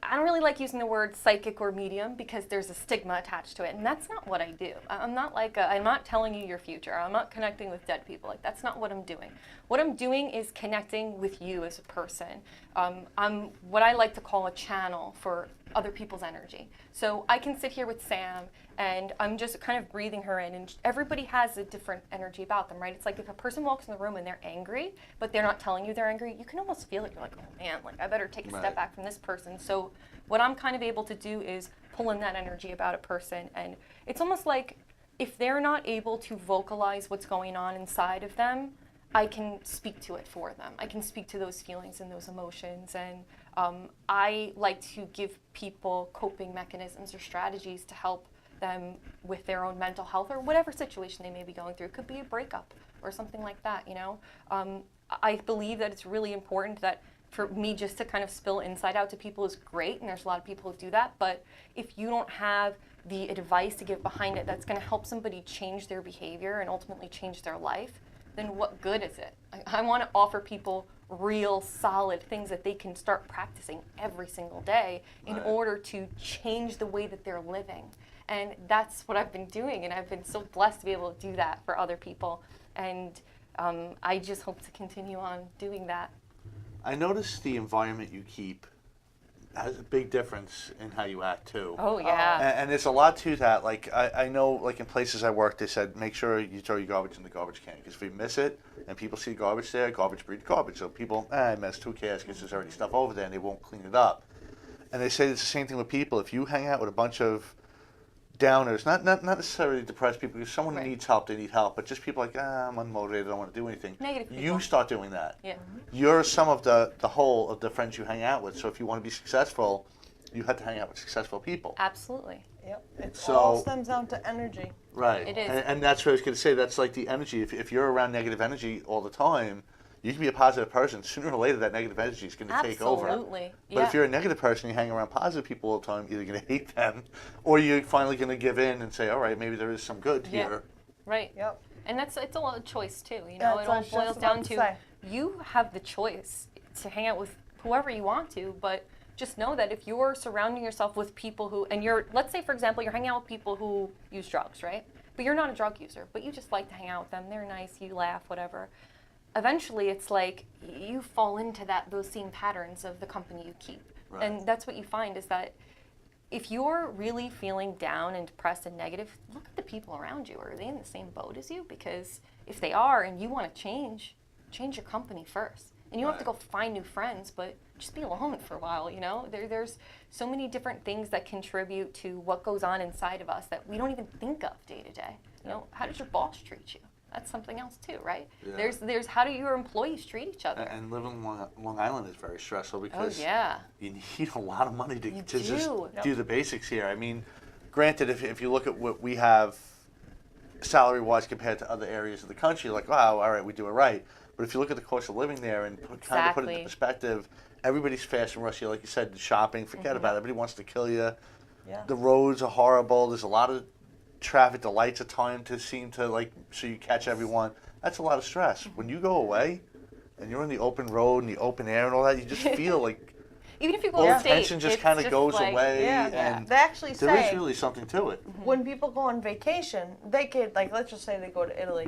I don't really like using the word psychic or medium because there's a stigma attached to it. And that's not what I do. I'm not telling you your future. I'm not connecting with dead people. Like, that's not what I'm doing. What I'm doing is connecting with you as a person. I'm what I like to call a channel for other people's energy. So I can sit here with Sam and I'm just kind of breathing her in, and everybody has a different energy about them, right? It's like if a person walks in the room and they're angry, but they're not telling you they're angry, you can almost feel it. You're like, oh man, like I better take a Right. step back from this person. So what I'm kind of able to do is pull in that energy about a person, and it's almost like if they're not able to vocalize what's going on inside of them, I can speak to it for them. I can speak to those feelings and those emotions, and I like to give people coping mechanisms or strategies to help them with their own mental health or whatever situation they may be going through. It could be a breakup or something like that, I believe that it's really important that for me just to kind of spill inside out to people is great, and there's a lot of people who do that, but if you don't have the advice to give behind it that's going to help somebody change their behavior and ultimately change their life, then what good is it? I want to offer people real, solid things that they can start practicing every single day in Right. order to change the way that they're living. And that's what I've been doing, and I've been so blessed to be able to do that for other people. And I just hope to continue on doing that. I noticed the environment you keep has a big difference in how you act too. Oh, yeah. And there's a lot to that. Like I know, like in places I work, they said make sure you throw your garbage in the garbage can, because if you miss it and people see garbage there, garbage breeds garbage. So people, I missed, who cares? Because there's already stuff over there and they won't clean it up. And they say it's the same thing with people. If you hang out with a bunch of downers, not necessarily depressed people, because someone Right. needs help, they need help, but just people like, I'm unmotivated, I don't want to do anything. Negative people. You start doing that. Yeah. You're some of the whole of the friends you hang out with. So if you want to be successful, you have to hang out with successful people. Absolutely. Yep. It So- all stems down to energy. Right. It is. And that's what I was going to say. That's like the energy. If you're around negative energy all the time, you can be a positive person. Sooner or later, that negative energy is going to take over. Absolutely. But if you're a negative person, you hang around positive people all the time, you're either going to hate them, or you're finally going to give in and say, all right, maybe there is some good Yeah. here. Right. Yep. And it's a lot of choice too. Yeah, It that's all what I was boils just down about to to say. you have the choice to hang out with whoever you want to, but just know that if you're surrounding yourself with people who, and let's say for example, you're hanging out with people who use drugs, right? But you're not a drug user, but you just like to hang out with them. They're nice, you laugh, whatever. Eventually, it's like you fall into those same patterns of the company you keep. Right. And that's what you find is that if you're really feeling down and depressed and negative, look at the people around you. Are they in the same boat as you? Because if they are and you want to change your company first. And you don't have to go find new friends, but just be alone for a while, There's so many different things that contribute to what goes on inside of us that we don't even think of day to day. How does your boss treat you? That's something else too, right? Yeah. There's how do your employees treat each other? And living on Long Island is very stressful because yeah. you need a lot of money to You just do. do the basics here. I mean, granted, if you look at what we have salary-wise compared to other areas of the country, you're like, wow, all right, we do it right. But if you look at the cost of living there and kind of put it into Exactly. perspective, everybody's fast and rushy. Like you said, the shopping, forget about it. Everybody wants to kill you. Yeah. The roads are horrible. There's a lot of traffic, the lights are timed to seem to like so you catch everyone. That's a lot of stress. When you go away and you're in the open road and the open air and all that, you just feel like Even if you go all to the state, tension just it's kind of goes like, away. Yeah. And They actually there is say really something to it. when people go on vacation, they could, like, let's just say they go to Italy,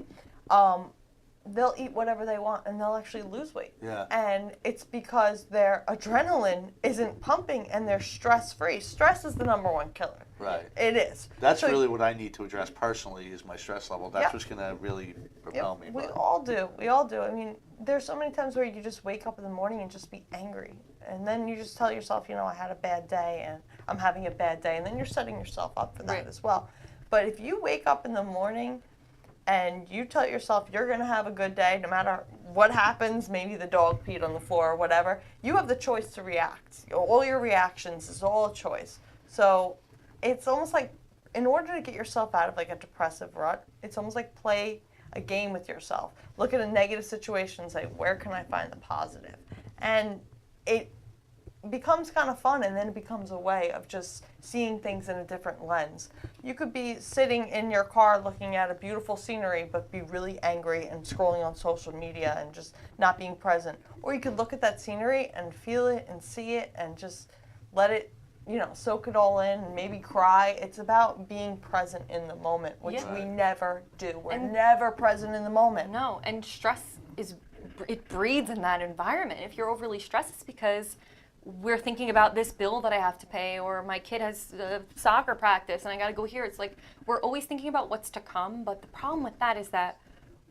they'll eat whatever they want and they'll actually lose weight. Yeah. And it's because their adrenaline isn't pumping and they're stress free. Stress is the number one killer. Right. It is. That's So- really what I need to address personally is my stress level. That's Yep. what's going to really propel me. We but- all do. We all do. I mean, there's so many times where you just wake up in the morning and just be angry. And then you just tell yourself, you know, I had a bad day and I'm having a bad day. And then you're setting yourself up for that Right. as well. But if you wake up in the morning and you tell yourself you're going to have a good day no matter what happens, maybe the dog peed on the floor or whatever, you have the choice to react. All your reactions is all a choice. So it's almost like in order to get yourself out of like a depressive rut, it's almost like play a game with yourself. Look at a negative situation and say, where can I find the positive? And it becomes kind of fun, and then it becomes a way of just seeing things in a different lens. You could be sitting in your car looking at a beautiful scenery but be really angry and scrolling on social media and just not being present. Or you could look at that scenery and feel it and see it and just let it, you know, soak it all in and maybe cry. It's about being present in the moment, which Yeah. we Right. never do. We're And- never present in the moment. No, and stress it breeds in that environment. If you're overly stressed, it's because we're thinking about this bill that I have to pay, or my kid has soccer practice and I got to go here. It's like we're always thinking about what's to come, but the problem with that is that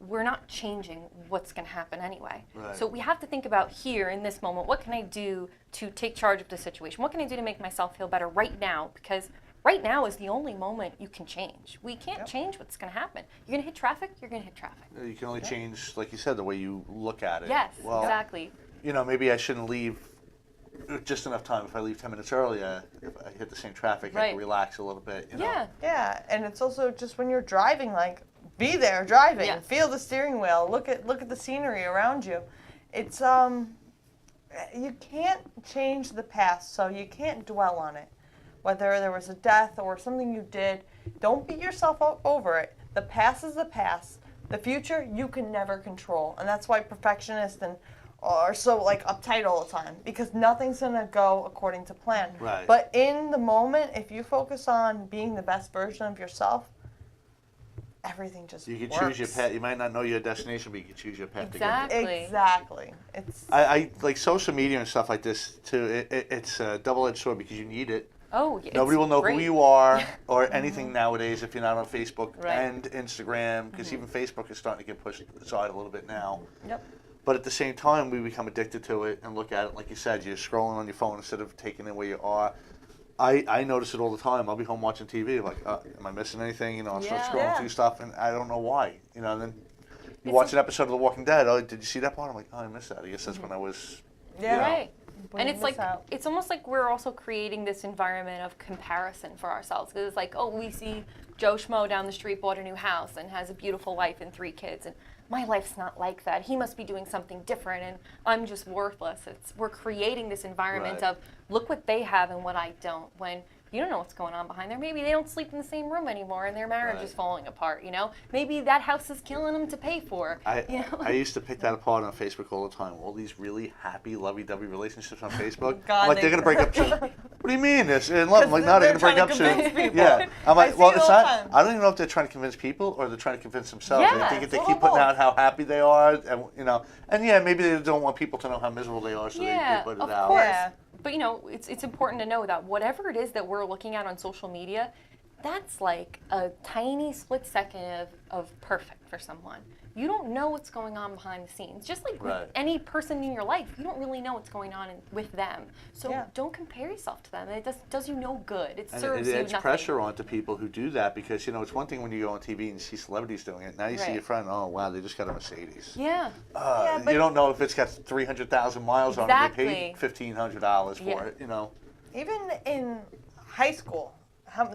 we're not changing what's going to happen anyway. Right. So we have to think about here in this moment, what can I do to take charge of the situation? What can I do to make myself feel better right now? Because right now is the only moment you can change. We can't change what's going to happen. You're going to hit traffic, you're going to hit traffic. You can only change, like you said, the way you look at it. Yes, Well, exactly. you know, maybe I shouldn't leave just enough time. If I leave 10 minutes earlier, if I hit the same traffic, I Right. can relax a little bit. You know? Yeah. Yeah, and it's also just when you're driving, like be there driving, Yeah. feel the steering wheel, look at the scenery around you. It's you can't change the past, so you can't dwell on it. Whether there was a death or something you did, don't beat yourself up over it. The past is the past. The future you can never control, and that's why perfectionists and are so like uptight all the time, because nothing's gonna go according to plan. Right. But in the moment, if you focus on being the best version of yourself, everything just You can works. choose your pet. You might not know your destination, but you can choose your pet to get there. Exactly. Exactly. It's I like social media and stuff like this too. It's a double-edged sword because you need it. Oh, yeah, Nobody it's will know great. who you are or anything nowadays if you're not on Facebook Right. and Instagram, because even Facebook is starting to get pushed aside a little bit now. yep. But at the same time, we become addicted to it and look at it. Like you said, you're scrolling on your phone instead of taking it where you are. I notice it all the time. I'll be home watching TV, like, am I missing anything? You know, I'll start Yeah. scrolling Yeah. through stuff, and I don't know why. You know, and then you It's watch an episode of The Walking Dead. Oh, did you see that part? I'm like, oh, I missed that. I guess that's when I was. Yeah. You know. Right. When And you it's miss like out. it's almost like we're also creating this environment of comparison for ourselves, because it's like, oh, we see Joe Schmo down the street bought a new house and has a beautiful wife and 3 kids, and my life's not like that. He must be doing something different, and I'm just worthless. We're creating this environment Right. of look what they have and what I don't. When you don't know what's going on behind there. Maybe they don't sleep in the same room anymore, and their marriage Right. is falling apart. You know, maybe that house is killing them to pay for. You know? I used to pick that apart on Facebook all the time. All these really happy, lovey-dovey relationships on Facebook. God, I'm like, they- they're gonna break up soon. What do you mean? They're in love. I'm like, no, they're they're gonna break trying up to soon. convince people. Yeah. I'm I like, see well, it it's all the not. time. I don't even know if they're trying to convince people or they're trying to convince themselves. Yeah, I think if they it's keep all putting both. out how happy they are, and you know, and yeah, maybe they don't want people to know how miserable they are, so Yeah, they put it of out. course. Yeah. But you know, it's important to know that whatever it is that we're looking at on social media, that's like a tiny split second of perfect for someone. You don't know what's going on behind the scenes. Just like Right. with any person in your life, you don't really know what's going on with them. So Yeah. don't compare yourself to them. It does you no good. It And serves it you adds nothing. pressure onto people who do that because, you know, it's one thing when you go on TV and you see celebrities doing it. Now you see Right. your friend, oh, wow, they just got a Mercedes. Yeah. Yeah, but- You don't know if it's got 300,000 miles on it. They paid Exactly. $1,500 for Yeah. it, you know. Even in high school,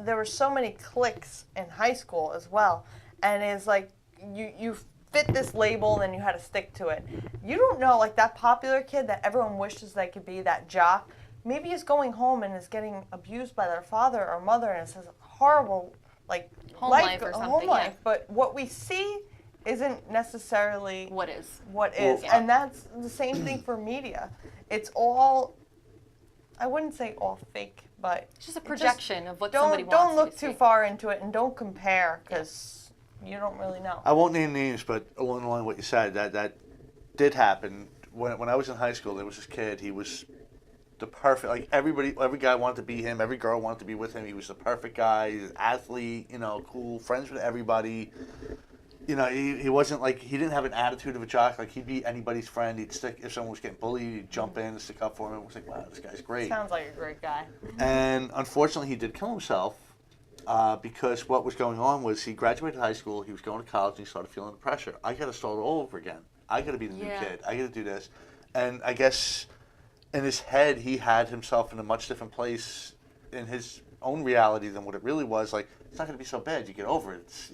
there were so many cliques in high school as well, and it's like you fit this label and you had to stick to it. You don't know, like that popular kid that everyone wishes they could be, that jock, maybe is going home and is getting abused by their father or mother and says horrible like Home life or a something, home yeah. life. But what we see isn't necessarily What is? what is. Well, And that's the same thing for media. It's all, I wouldn't say all fake, but It's just a it projection of what somebody don't wants you look to too see. far into it and don't compare because you don't really know. I won't name names, but along the line of what you said, that did happen. When I was in high school, there was this kid. He was the perfect, like every guy wanted to be him. Every girl wanted to be with him. He was the perfect guy. He's an athlete, cool, friends with everybody. He wasn't like, he didn't have an attitude of a jock. Like, he'd be anybody's friend. He'd stick, if someone was getting bullied, he'd jump in and stick up for him. It was like, wow, this guy's great. Sounds like a great guy. And unfortunately, he did kill himself because what was going on was he graduated high school, he was going to college, and he started feeling the pressure. I got to start all over again. I got to be the new Yeah. kid. I got to do this. And I guess in his head, he had himself in a much different place in his own reality than what it really was. Like, it's not going to be so bad. You get over it. It's,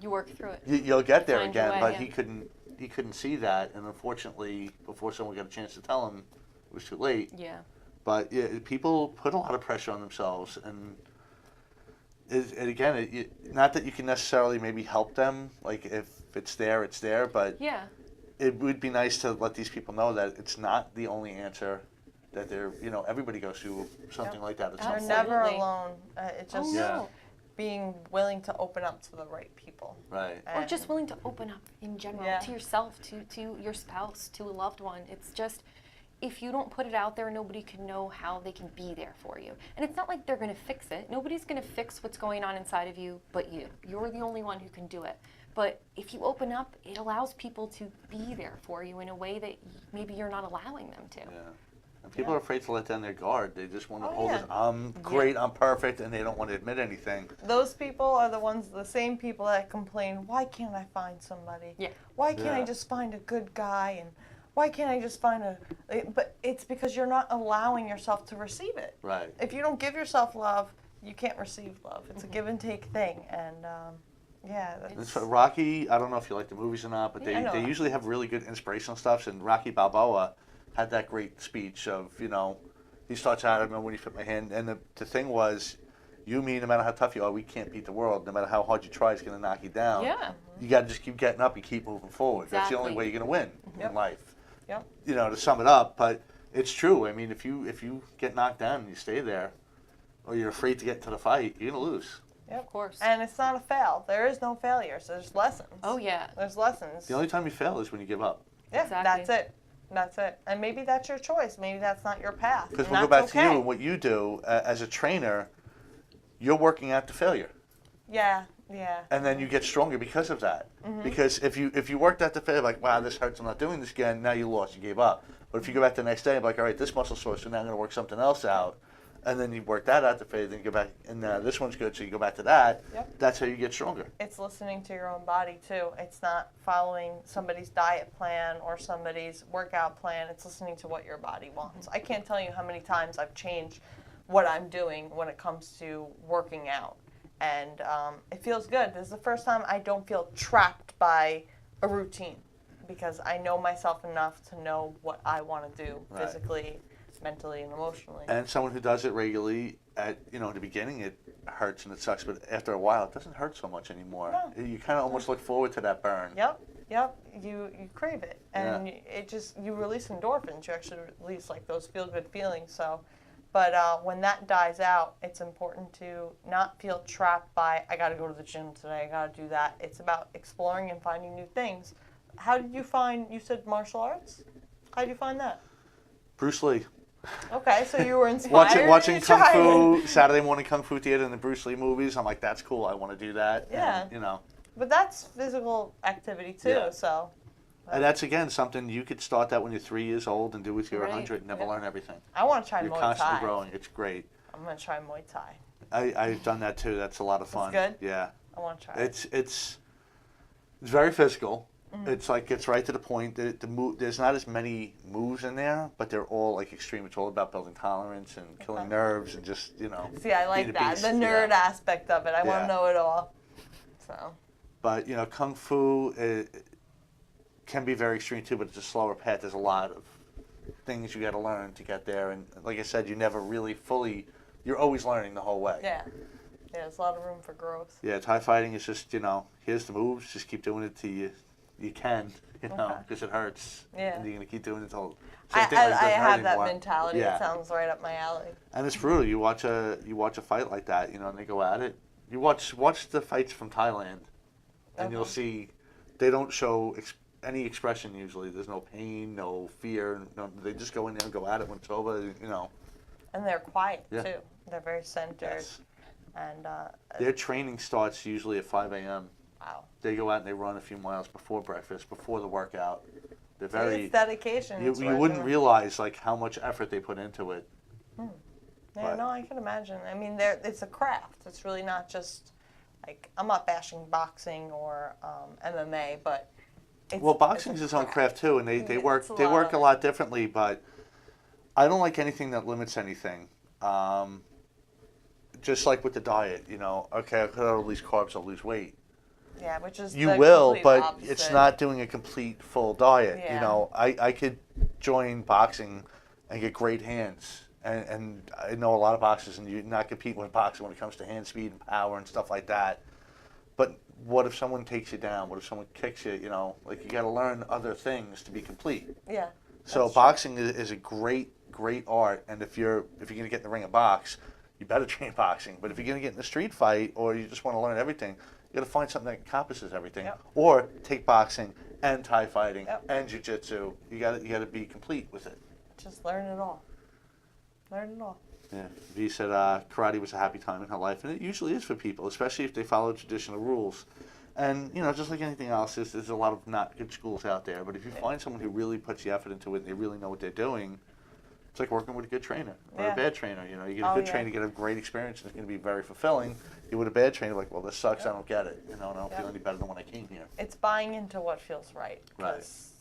You work through it. you'll get there Find your again. way, But yeah. he couldn't see that. And unfortunately, before someone got a chance to tell him, it was too late. Yeah. But yeah, people put a lot of pressure on themselves, and again, not that you can necessarily maybe help them. Like, if it's there, it's there. But Yeah. it would be nice to let these people know that it's not the only answer. That everybody goes through something like that at some You're point. never Absolutely. alone. It's Oh, just no. being willing to open up to the right people. Right. Or And- just willing to open up in general Yeah. to yourself, to your spouse, to a loved one. It's just, if you don't put it out there, nobody can know how they can be there for you. And it's not like they're going to fix it. Nobody's going to fix what's going on inside of you but you. You're the only one who can do it. But if you open up, it allows people to be there for you in a way that maybe you're not allowing them to. Yeah. And people are afraid to let down their guard. They just want to Oh, hold yeah. this, I'm great, I'm perfect, and they don't want to admit anything. Those people are the same people that complain, why can't I find somebody? Yeah. Why can't I Yeah. just find a good guy? And why can't I just find but it's because you're not allowing yourself to receive it. Right. If you don't give yourself love, you can't receive love. It's a give and take thing. And yeah, that's, It's Rocky, I don't know if you like the movies or not, but Yeah, I know. they usually have really good inspirational stuff. And Rocky Balboa had that great speech of, he starts out, I remember when he fit my hand, and the thing was, you, me, no matter how tough you are, we can't beat the world. No matter how hard you try, it's going to knock you down. Yeah. You got to just keep getting up and keep moving forward. That's the only Exactly. way you're going to win Yep. in life. Yep. To sum it up, but it's true. I mean, if you get knocked down and you stay there, or you're afraid to get into the fight, you're going to lose. Of course. And it's not a fail. There is no failures. There's lessons. Oh, yeah. There's lessons. The only time you fail is when you give up. Yeah, Exactly. that's it. That's it. And maybe that's your choice. Maybe that's not your path. Because and we'll go that's back to you okay. and what you do as a trainer. You're working out the failure, Yeah, yeah. and then you get stronger because of that. Mm-hmm. Because if you worked out the failure, like, wow, this hurts, I'm not doing this again. Now you lost, you gave up. But if you go back the next day, and be like, all right, this muscle sore, so now I'm going to work something else out, and then you work that out the failure, then you go back, and this one's good, so you go back to that. Yep. That's how you get stronger. It's listening to your own body too. It's not following somebody's diet plan or somebody's workout plan. It's listening to what your body wants. I can't tell you how many times I've changed what I'm doing when it comes to working out. And it feels good. This is the first time I don't feel trapped by a routine because I know myself enough to know what I want to do Right. physically, mentally, and emotionally. And someone who does it regularly, at the beginning it hurts and it sucks, but after a while it doesn't hurt so much anymore. No. You kind of almost look forward to that burn. Yep. You crave it, and it just you release endorphins. You actually release like those feel good feelings. So, but when that dies out, it's important to not feel trapped by I got to go to the gym today. I got to do that. It's about exploring and finding new things. How did you find? You said martial arts. How did you find that? Bruce Lee. Okay, so you were inspired. Watching to Kung try Fu, it. Saturday morning Kung Fu theater and the Bruce Lee movies. I'm like, that's cool. I want to do that. Yeah. And, But that's physical activity too. Yeah. So. and that's again something you could start that when you're 3 years old and do with your Right. 100 and never Yeah. learn everything. I want to try You're Muay constantly Thai. growing. It's great. I'm gonna try Muay Thai. I've done that too. That's a lot of fun. good? Yeah. I want to try. It's very physical. Mm-hmm. It's like gets right to the point. There's not as many moves in there, but they're all like extreme. It's all about building tolerance and killing nerves and just See, I like being a that. beast. The nerd Yeah. aspect of it. I want Yeah. to know it all. So, But Kung Fu can be very extreme too. But it's a slower path. There's a lot of things you got to learn to get there. And like I said, you never really fully. You're always learning the whole way. yeah. Yeah, there's a lot of room for growth. Yeah, Thai fighting is just, here's the moves, just keep doing it till you can, Okay. because it hurts. Yeah. And you're going to keep doing it until I it doesn't hurt have that anymore. mentality. Yeah. It sounds right up my alley. And it's brutal. You watch a fight like that, and they go at it. You watch the fights from Thailand, and you'll see they don't show any expression usually. There's no pain, no fear. No, they just go in there and go at it when it's over. And they're quiet Yeah. too. They're very centered. Yes. And Their training starts usually at 5 a.m. wow. They go out and they run a few miles before breakfast, before the workout. They're It's very. dedication. You It's wouldn't regimen. realize like how much effort they put into it. Yeah, but- no, I can imagine. I mean, it's a craft. It's really not just like I'm not bashing boxing or MMA, but it's, Well, boxing's it's its own craft too, and they It's work a they lot work of a it. lot differently. But I don't like anything that limits anything. Just like with the diet, okay, I cut out all these carbs, I'll lose weight. Yeah, which is You the will, complete but it's opposite. not doing a complete full diet. Yeah. I could join boxing and get great hands. And I know a lot of boxers, and you're not competing with boxing when it comes to hand speed and power and stuff like that. But what if someone takes you down? What if someone kicks you? You got to learn other things to be complete. Yeah. So that's true. boxing is a great art, and if you're going to get in the ring of box, you better train boxing. But if you're going to get in a street fight, or you just want to learn everything, you got to find something that encompasses everything. Yep. Or take boxing and Thai fighting Yep. and jiu-jitsu. You got to be complete with it. Just learn it all. Learn it all. Yeah, V said karate was a happy time in her life, and it usually is for people, especially if they follow traditional rules. And, just like anything else, there's a lot of not good schools out there. But if you find someone who really puts the effort into it and they really know what they're doing, it's like working with a good trainer or Yeah. a bad trainer. You get a Oh, good yeah. trainer, you get a great experience, and it's going to be very fulfilling. You with a bad trainer, like, well, this sucks, I don't get it. I don't Yeah. feel any better than when I came here. It's buying into what feels right. Right. 'Cause,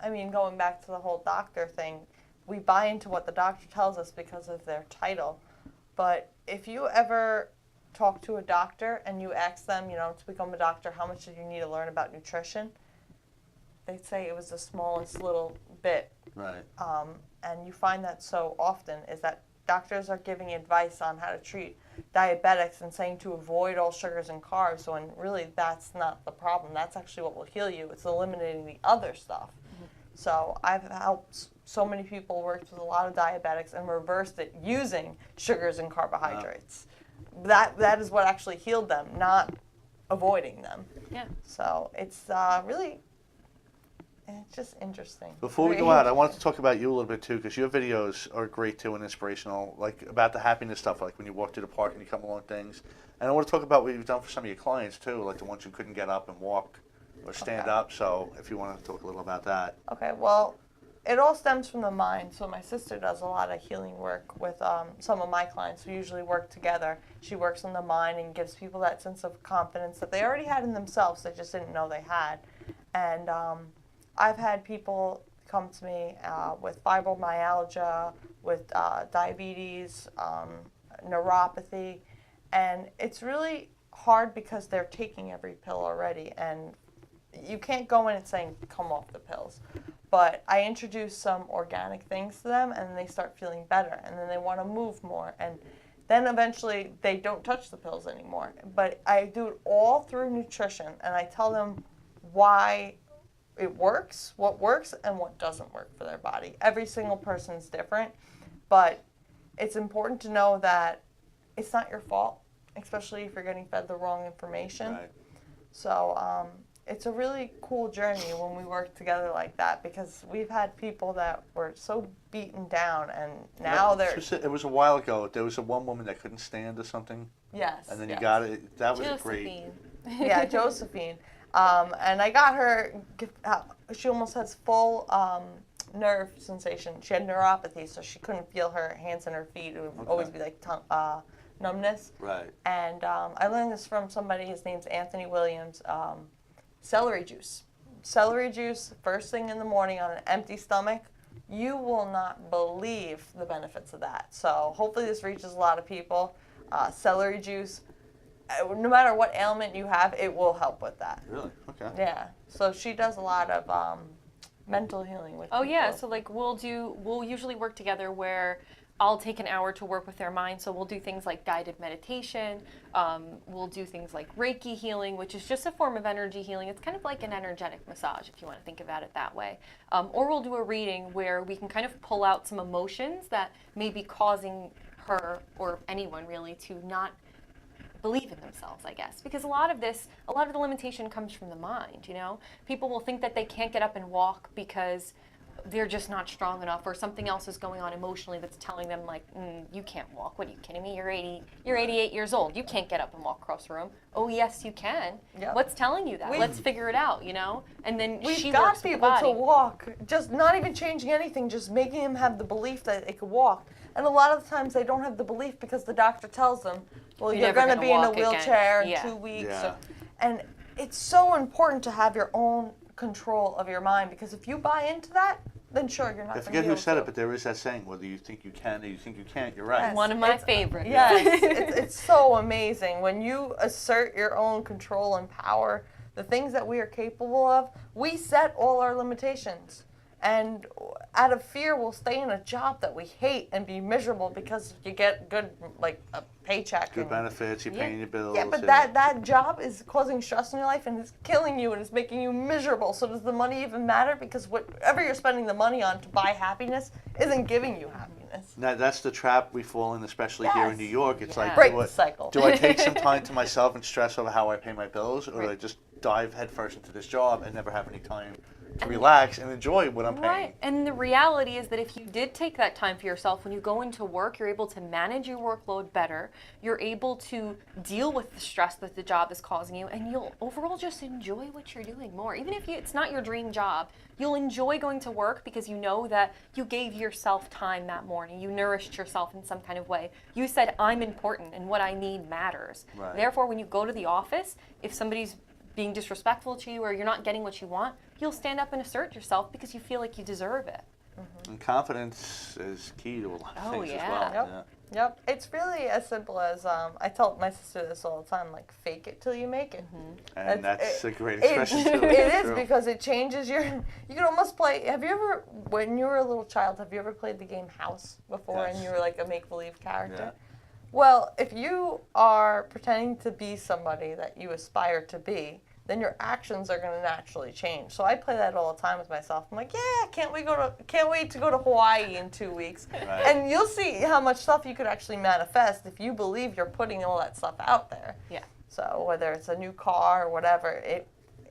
I mean, going back to the whole doctor thing, we buy into what the doctor tells us because of their title. But if you ever talk to a doctor and you ask them, to become a doctor, how much did you need to learn about nutrition? They'd say it was the smallest little bit. Right. And you find that so often is that doctors are giving advice on how to treat diabetics and saying to avoid all sugars and carbs when really that's not the problem. That's actually what will heal you. It's eliminating the other stuff. So I've helped so many people, worked with a lot of diabetics and reversed it using sugars and carbohydrates. That is what actually healed them, not avoiding them. Yeah. So it's really, it's just interesting. Before we go out, I wanted to talk about you a little bit too, because your videos are great too and inspirational, like about the happiness stuff, like when you walk through the park and you come along things. And I want to talk about what you've done for some of your clients too, like the ones who couldn't get up and walk or stand Okay. up. So if you want to talk a little about that. Okay, well, it all stems from the mind. So my sister does a lot of healing work with some of my clients. We usually work together. She works on the mind and gives people that sense of confidence that they already had in themselves. They just didn't know they had. And I've had people come to me with fibromyalgia, with diabetes, neuropathy, and it's really hard because they're taking every pill already, and you can't go in and saying, come off the pills. But I introduce some organic things to them, and they start feeling better, and then they want to move more, and then eventually they don't touch the pills anymore. But I do it all through nutrition, and I tell them why it works, and what doesn't work for their body. Every single person's different, but it's important to know that it's not your fault, especially if you're getting fed the wrong information. Right. So it's a really cool journey when we work together like that, because we've had people that were so beaten down, and now they're It was a while ago. There was one woman that couldn't stand or something, yes. and then yes. you got it. That was great. Josephine. Yeah, Josephine. And I got her, she almost has full nerve sensation. She had neuropathy, so she couldn't feel her hands and her feet. It would always be like numbness. Right. And I learned this from somebody, his name's Anthony Williams, celery juice. Celery juice, first thing in the morning on an empty stomach, you will not believe the benefits of that. So hopefully this reaches a lot of people. Celery juice, no matter what ailment you have, it will help with that. Really? Okay. Yeah. So she does a lot of mental healing with Oh yeah, people. so like we'll usually work together where I'll take an hour to work with their mind. So we'll do things like guided meditation. We'll do things like Reiki healing, which is just a form of energy healing. It's kind of like an energetic massage, if you want to think about it that way. Or we'll do a reading where we can kind of pull out some emotions that may be causing her, or anyone really, to not believe in themselves, I guess. Because a lot of the limitation comes from the mind, you know? People will think that they can't get up and walk because they're just not strong enough, or something else is going on emotionally that's telling them, like, you can't walk. What, are you kidding me? You're 88 years old. You can't get up and walk across the room. Oh, yes, you can. Yep. What's telling you that? Let's figure it out, you know? And then We've she got works with the people to body. walk, just not even changing anything, just making them have the belief that they could walk. And a lot of the times they don't have the belief because the doctor tells them, well, You're you're never going to gonna be in a walk again. wheelchair in Yeah. 2 weeks. Yeah. And it's so important to have your own control of your mind, because if you buy into that, then sure, you're not I going to forget be who able said to. it, but there is that saying, whether you think you can or you think you can't, you're right. Yes. One of my favorites. Yes, it's so amazing. When you assert your own control and power, the things that we are capable of, we set all our limitations. And out of fear, we'll stay in a job that we hate and be miserable because you get good, like, a paycheck. Good and- benefits, you're paying your bills. Yeah, but that job is causing stress in your life and it's killing you and it's making you miserable. So does the money even matter? Because whatever you're spending the money on to buy happiness isn't giving you happiness. That's the trap we fall in, especially here in Yes. New York. It's like, Yeah. Break do I- the cycle. Do I take some time to myself and stress over how I pay my bills, or do I just dive headfirst into this job and never have any time to relax and enjoy what I'm paying? Right. And the reality is that if you did take that time for yourself, when you go into work, you're able to manage your workload better. You're able to deal with the stress that the job is causing you, and you'll overall just enjoy what you're doing more. Even if it's not your dream job, you'll enjoy going to work because you know that you gave yourself time that morning. You nourished yourself in some kind of way. You said, I'm important and what I need matters. Right. Therefore, when you go to the office, if somebody's being disrespectful to you or you're not getting what you want, you'll stand up and assert yourself because you feel like you deserve it. And confidence is key to a lot of Oh, things as yeah. well. Yep. Yeah. Yep, it's really as simple as I tell my sister this all the time, like, fake it till you make it. And that's a great It, expression too. it is True. because it changes your. You can almost play. Have you ever, when you were a little child, have you ever played the game House before, and Yes. you were like a make-believe character? Yeah. Well, if you are pretending to be somebody that you aspire to be, then your actions are going to naturally change. So I play that all the time with myself. I'm like, yeah, can't wait to go to Hawaii in 2 weeks. Right. And you'll see how much stuff you could actually manifest if you believe you're putting all that stuff out there. Yeah. So whether it's a new car or whatever,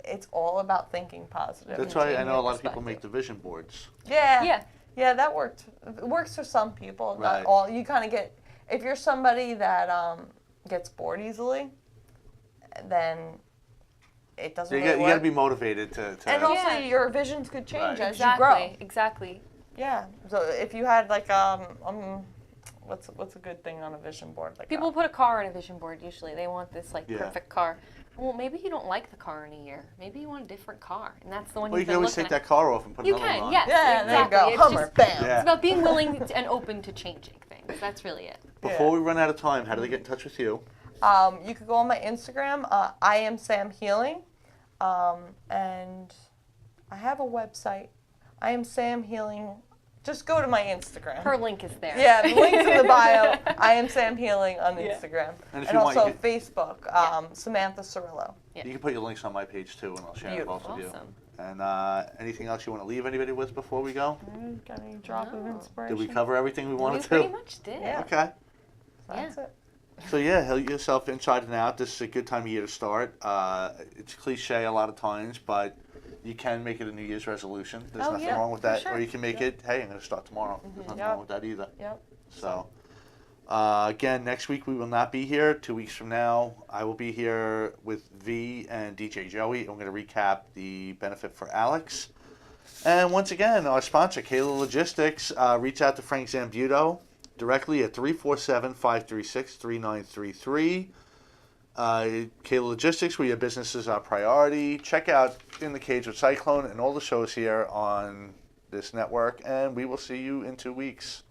it's all about thinking positive. That's and why I changing know a your lot of people make perspective. the vision boards. Yeah. Yeah. Yeah, that worked. It works for some people, Right. not all. You kind of get, if you're somebody that gets bored easily, then it doesn't You really got to work. be motivated to And also Yeah. your visions could change Right. as you grow. Exactly. Yeah. So if you had like what's a good thing on a vision board? Like People put a car on a vision board usually. They want this like Yeah. perfect car. Well, maybe you don't like the car in a year. Maybe you want a different car, and that's the one Well, you you've can been always looking take at. that car off and put You another one can, on. yes. yeah, exactly. there you go. It's Hummer, just- bam. Yeah. It's about being willing and open to changing things. That's really it. Before Yeah. we run out of time, how do they get in touch with you? You could go on my Instagram. I am Sam Healing, and I have a website. I am Sam Healing. Just go to my Instagram. Her link is there. Yeah, the link's in the bio. I am Sam Healing on Yeah. Instagram. And if And you want, also you Facebook, Samantha Cirillo. Yeah. You can put your links on my page too, and I'll share Beautiful. both of you. Awesome. And anything else you want to leave anybody with before we go? Got any drop of No. inspiration? Did we cover everything we wanted We pretty to? much did. Yeah. Okay. That's it. So yeah, heal yourself inside and out. This is a good time of year to start. It's cliche a lot of times, but you can make it a New Year's resolution. There's Oh, nothing yeah, wrong with for that. sure. Or you can make it, hey, I'm going to start tomorrow. There's nothing Yep. wrong with that either. Yep. So, again, next week we will not be here. 2 weeks from now, I will be here with V and DJ Joey. And we're going to recap the benefit for Alex. And once again, our sponsor, Kayla Logistics, reach out to Frank Zambuto directly at 347-536-3933. Kayla Logistics, where your business is our priority. Check out In the Cage with Cyclone and all the shows here on this network. And we will see you in 2 weeks.